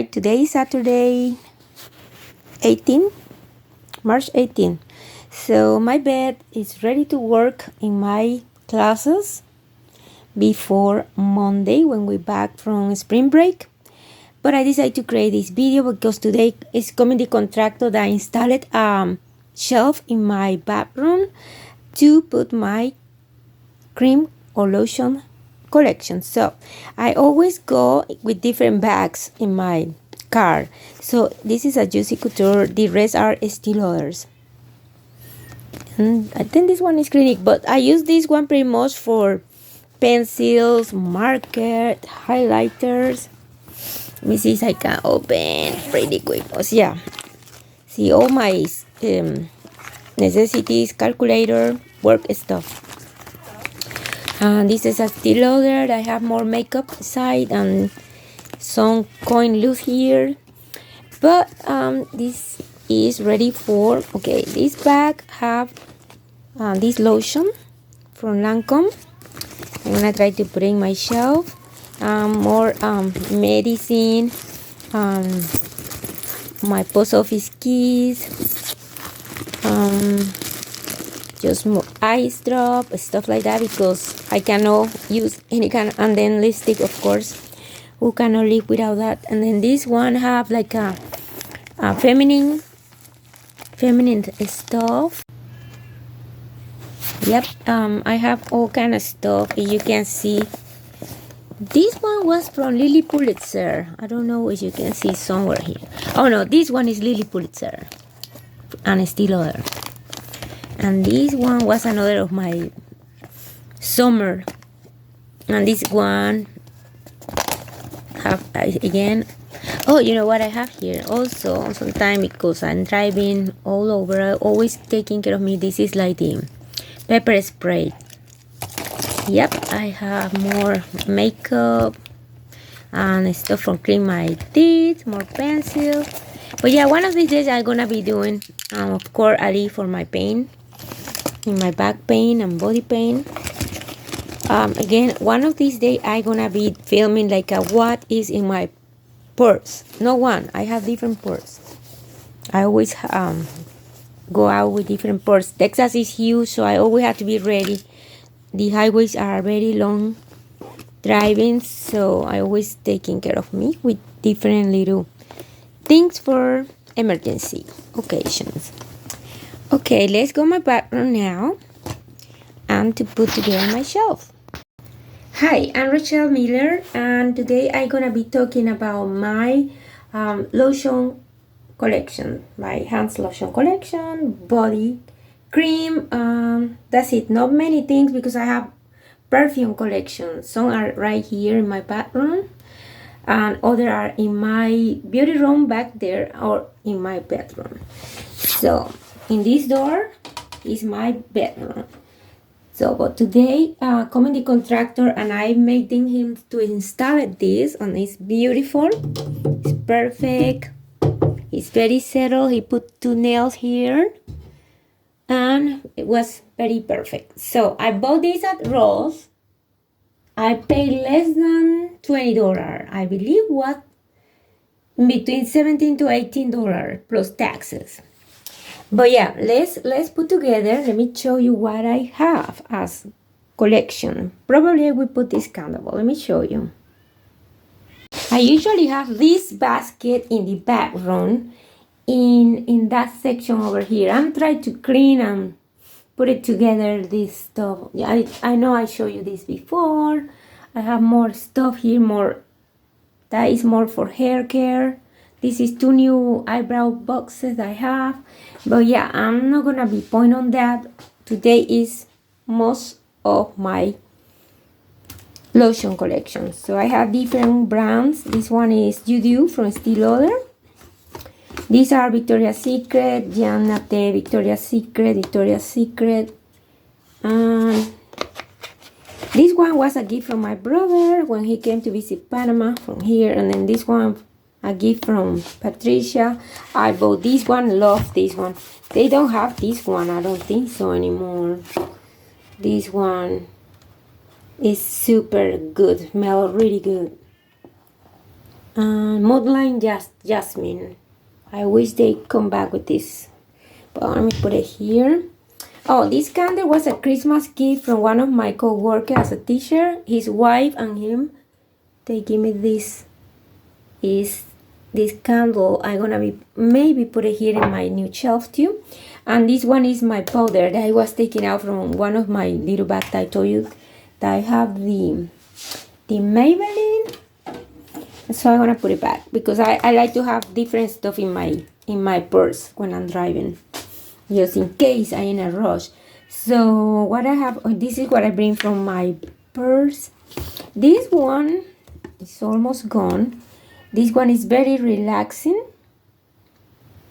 right, today is Saturday 18, March 18. So my bed is ready to work in my classes before Monday when we're back from spring break. But I decided to create this video because today is coming the contractor that installed a shelf in my bathroom to put my cream or lotion collection. So I always go with different bags in my car. So this is a Juicy Couture, the rest are Estee Lauders. And I think this one is Clinique, but I use this one pretty much for pencils, marker, highlighters. Let me see if I can open pretty quick. Oh, yeah. See all my necessities, calculator, work stuff. This is a Estee Lauder. I have more makeup side and some coin loose here. But this is ready for, okay, this bag have this lotion from Lancome. I'm gonna try to put in my shelf. More medicine, my post office keys, just more ice drop, stuff like that, because I cannot use any kind, and then lipstick, of course, who cannot live without that. And then this one have like a feminine stuff. Yep, I have all kind of stuff. You can see this one was from Lily Pulitzer. I don't know if you can see somewhere here. Oh no, this one is Lily Pulitzer and Estee Lauder. And this one was another of my summer. And this one have again. Oh, you know what I have here also sometimes, because I'm driving all over, I always taking care of me. This is like the pepper spray. Yep, I have more makeup and stuff from clean my teeth, more pencil. But yeah, one of these days I'm gonna be doing of course a leave for my pain, in my back pain and body pain. Again, one of these days I'm gonna be filming like a what is in my purse. No one, I have different purse. I always go out with different purse. Texas is huge, so I always have to be ready. The highways are very long driving, so I always taking care of me with different little things for emergency occasions. Okay, let's go my background now and to put together my shelf. Hi, I'm Rochelle Miller, and today I'm gonna be talking about my lotion collection, my hands lotion collection, body cream. That's it, not many things, because I have perfume collection. Some are right here in my bathroom and other are in my beauty room back there or in my bedroom. So in this door is my bedroom. So but today coming the contractor and I made him to install this, and it's beautiful, it's perfect, it's very settled. He put 2 nails here and it was very perfect. So I bought this at Ross. I paid less than $20. I believe what between $17 to $18 plus taxes. But yeah, let's put together. Let me show you what I have as collection. Probably I will put this candle. Let me show you. I usually have this basket in the background in that section over here. I'm trying to clean and put it together, this stuff. Yeah, I know I showed you this before. I have more stuff here, more that is more for hair care. This is 2 new eyebrow boxes I have. But yeah, I'm not gonna be point on that. Today is most of my lotion collection. So I have different brands. This one is Judy from Estee Lauder. These are Victoria's Secret, Jean Naté, Victoria's Secret. This one was a gift from my brother when he came to visit Panama from here. And then this one, a gift from Patricia. I bought this one, love this one. They don't have this one, I don't think so anymore. This one is super good, smell really good. Moonlight Jasmine. I wish they come back with this. But let me put it here. Oh, this candle was a Christmas gift from one of my co-workers as a teacher. His wife and him, they give me this candle. I'm gonna be maybe put it here in my new shelf too. And this one is my powder that I was taking out from one of my little bags. I told you that I have the Maybelline. So I'm gonna put it back because I like to have different stuff in my purse when I'm driving, just in case I'm in a rush. So what I have, this is what I bring from my purse. This one is almost gone. This one is very relaxing.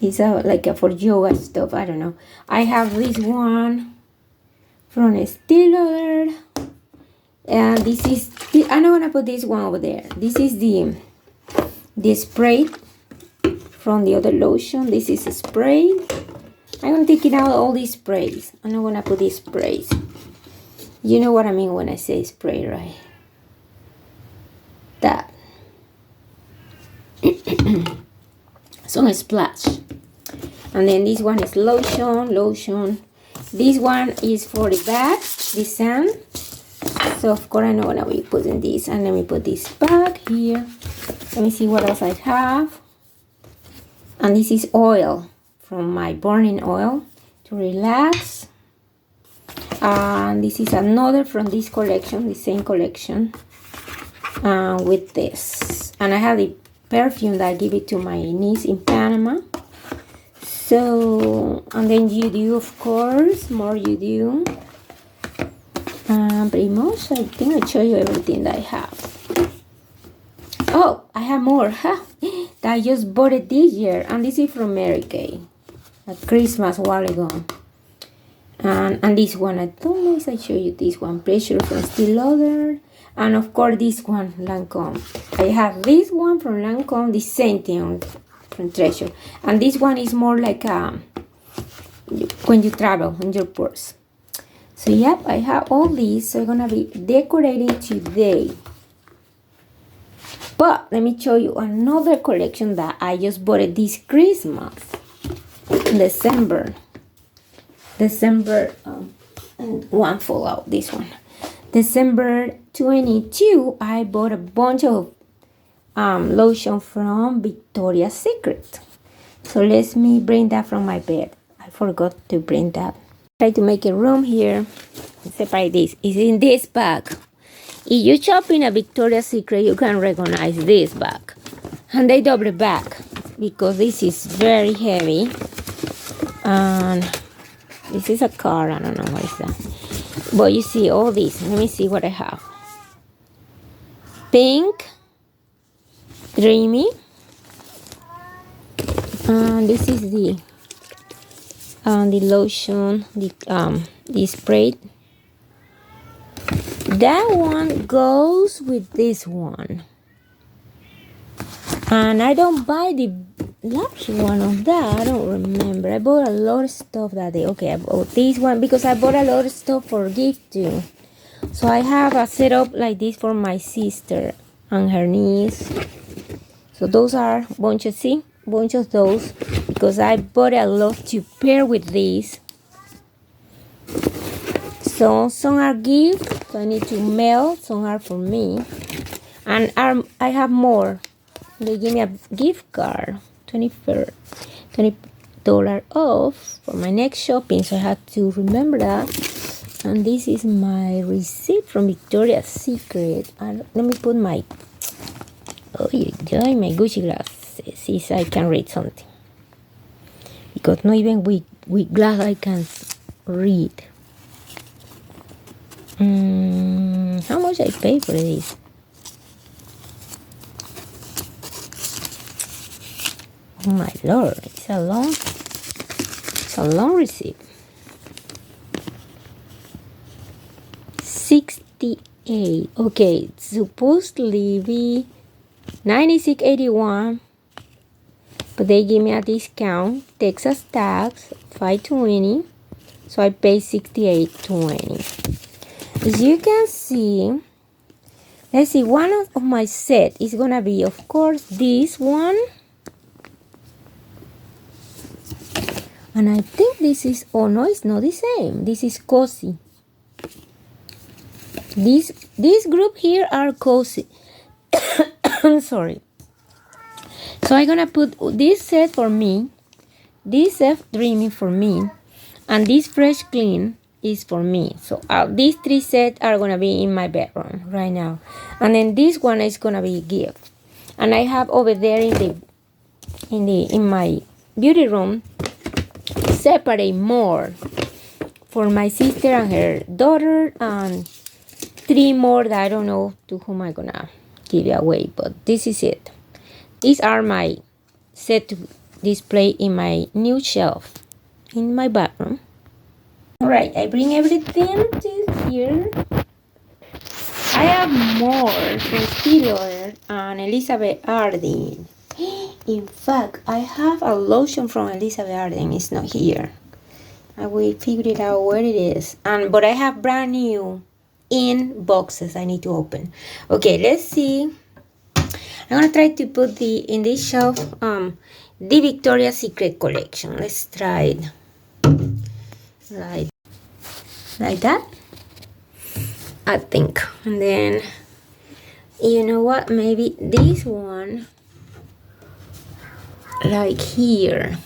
It's for yoga stuff. I don't know. I have this one from Estee Lauder, and this is. I'm not gonna put this one over there. This is the spray from the other lotion. This is a spray. I'm gonna take out all these sprays. I'm not gonna put these sprays. You know what I mean when I say spray, right? That. Some splash. And then this one is lotion. This one is for the bag, the sand. So of course I'm not gonna be putting this. And let me put this back here. Let me see what else I have. And this is oil from my burning oil to relax. And this is another from this collection, the same collection, with this. And I have the perfume that I give it to my niece in Panama. So, and then you do, of course, more you do. Pretty much, I think I show you everything that I have. Oh, I have more. Huh? That I just bought it this year, and this is from Mary Kay, at Christmas a while ago. And this one, I don't know if I show you this one. Pressure from Estee Lauder. And of course this one, Lancome. I have this one from Lancome, the same thing from Treasure. And this one is more like when you travel in your purse. So yep, I have all these. So I'm gonna be decorating today. But let me show you another collection that I just bought it this Christmas. December, one fall out, this one. December 22, I bought a bunch of lotion from Victoria's Secret. So let me bring that from my bed. I forgot to bring that. Try to make a room here. Separate this. It's in this bag. If you shop in a Victoria's Secret, you can recognize this bag. And they double back because this is very heavy. And this is a car. I don't know what is that. But you see all these. Let me see what I have. Pink, Dreamy. And this is the lotion, the spray. That one goes with this one. And I don't buy the last one of that. I don't remember. I bought a lot of stuff that day. Okay, I bought this one because I bought a lot of stuff for gift too. So I have a setup like this for my sister and her niece. So those are bunch of those because I bought a lot to pair with these. So some are gifts, so I need to mail. Some are for me, and I have more. They give me a gift card, $20 off for my next shopping. So I have to remember that. And this is my receipt from Victoria's Secret. Let me put my my Gucci glasses so I can read something. Because not even with glass I can read. How much I pay for this? Oh my lord, it's a long receipt. 68. Okay, it's supposedly be 96.81, but they give me a discount. Texas tax $5.20, so I pay $68.20. As you can see, Let's see, one of my set is gonna be, of course, this one. And I think this is, oh no, it's not the same. This is cozy. This group here are cozy. I'm sorry. So I'm gonna put this set for me, this set dreaming for me, and this fresh clean is for me. So these three sets are gonna be in my bedroom right now, and then this one is gonna be a gift. And I have over there in my beauty room separate more for my sister and her daughter, and 3 more that I don't know to whom I'm gonna give it away, but this is it. These are my set to display in my new shelf in my bathroom. Alright, I bring everything to here. I have more from Stiller and Elizabeth Arden. In fact, I have a lotion from Elizabeth Arden. It's not here. I will figure it out where it is. But I have brand new in boxes I need to open. Okay, let's see. I'm gonna try to put in this shelf the Victoria's Secret collection. Let's try it like that, I think. And then you know what, maybe this one like here,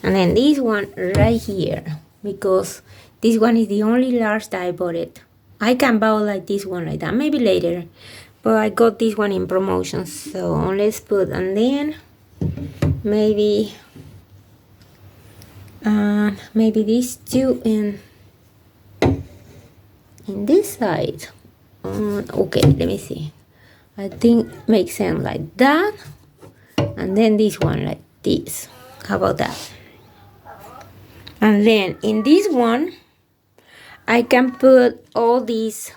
and then this one right here, because this one is the only large that I bought it. I can buy like this one like that, maybe later, but I got this one in promotion. So let's put, and then maybe these two in this side. Okay, let me see. I think makes sense like that, and then this one like this. How about that? And then in this one I can put all these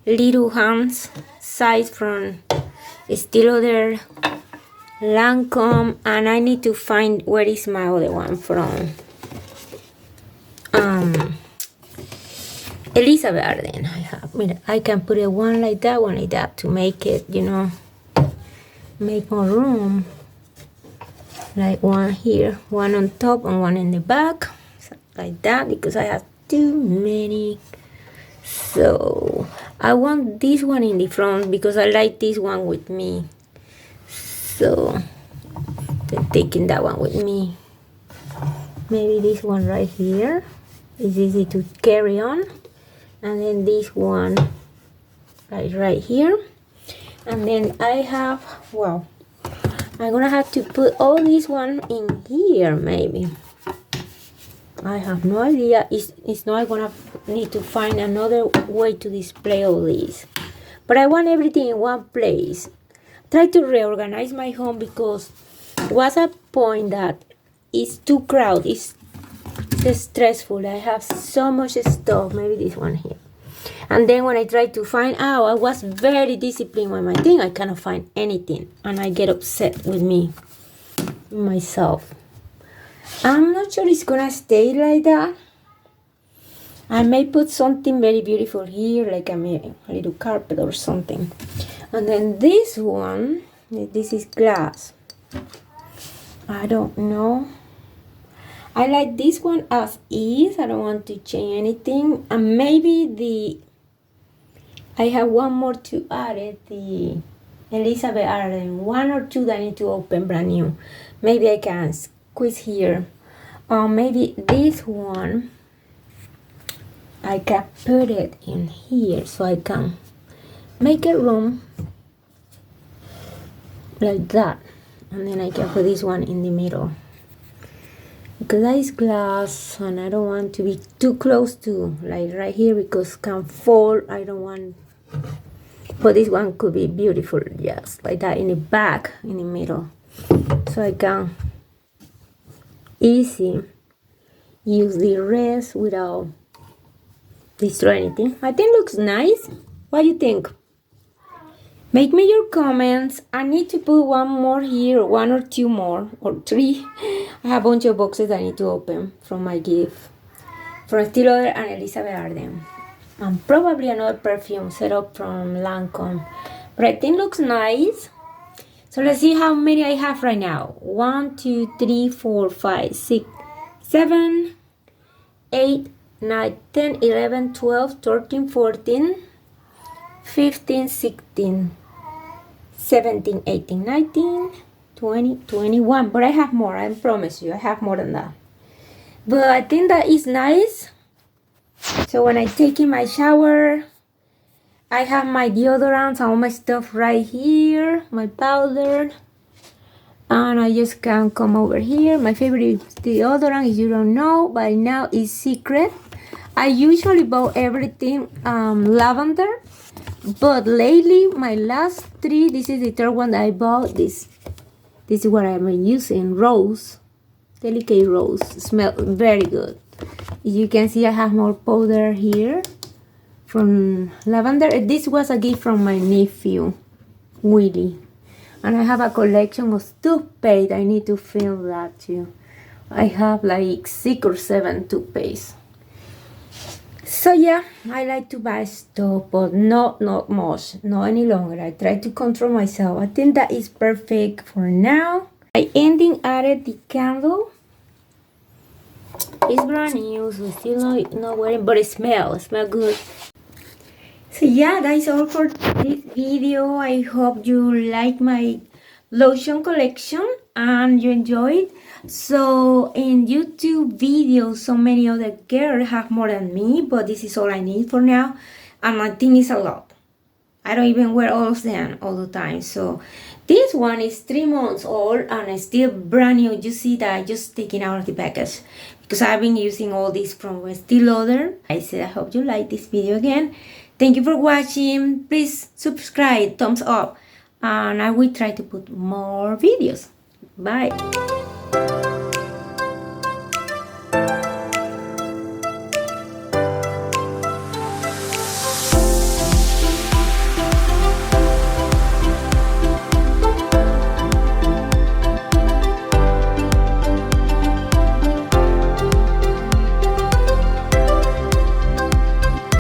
little hands size from Estee Lauder, Lancome, and I need to find where is my other one from. Elizabeth Arden. I can put a one like that to make it, make more room. Like one here, one on top and one in the back, like that, because I have too many. So I want this one in the front because I like this one with me. So I'm taking that one with me. Maybe this one right here is easy to carry on. And then this one right here. And then I have, well, I'm gonna have to put all this one in here maybe. I have no idea. It's not gonna need to find another way to display all these. But I want everything in one place. Try to reorganize my home because it was a point that it's too crowded. It's stressful. I have so much stuff. Maybe this one here. And then when I try to find out, I was very disciplined with my thing. I cannot find anything. And I get upset with myself. I'm not sure it's gonna stay like that. I may put something very beautiful here, like a little carpet or something. And then this one, this is glass. I don't know. I like this one as is. I don't want to change anything. And maybe I have one more to add it, the Elizabeth Arden, 1 or 2 that I need to open brand new. Maybe I can squeeze here. Maybe this one, I can put it in here so I can make a room like that. And then I can put this one in the middle. Because that is glass and I don't want to be too close to like right here because it can fall. I don't want, but this one could be beautiful just like that in the back, in the middle. So I can easy use the rest without destroy anything. I think it looks nice. What do you think? Make me your comments. I need to put one more here, 1 or 2 more, or 3. I have a bunch of boxes I need to open from my gift from Estee Lauder and Elizabeth Arden. And probably another perfume set up from Lancome. But I think looks nice. So let's see how many I have right now. 1, 2, 3, 4, 5, 6, 7, 8, 9, 10, 11, 12, 13, 14, 15, 16, 17, 18, 19, 20, 21. But I have more, I promise you, I have more than that. But I think that is nice. So when I take in my shower, I have my deodorants and all my stuff right here, my powder. And I just can come over here. My favorite deodorant, if you don't know by now, is Secret. I usually buy everything lavender. But lately, my last 3, this is the 3rd one that I bought. This is what I've been using, Rose. Delicate Rose. Smell very good. You can see I have more powder here from lavender. This was a gift from my nephew, Willie. And I have a collection of toothpaste. I need to fill that too. I have like 6 or 7 toothpaste. So yeah, I like to buy stuff, but not much, not any longer. I try to control myself. I think that is perfect for now. I ending added the candle. It's brand new, so still not wearing, but it smells good. So yeah, that is all for this video. I hope you like my lotion collection and you enjoyed. So in YouTube videos, so many other girls have more than me, but this is all I need for now, and I think it's a lot. I don't even wear all of them all the time. So this one is 3 months old and it's still brand new. You see that I just taken out of the package because I've been using all this from Estee Lauder. I said I hope you like this video again. Thank you for watching. Please subscribe, thumbs up, and I will try to put more videos. Bye.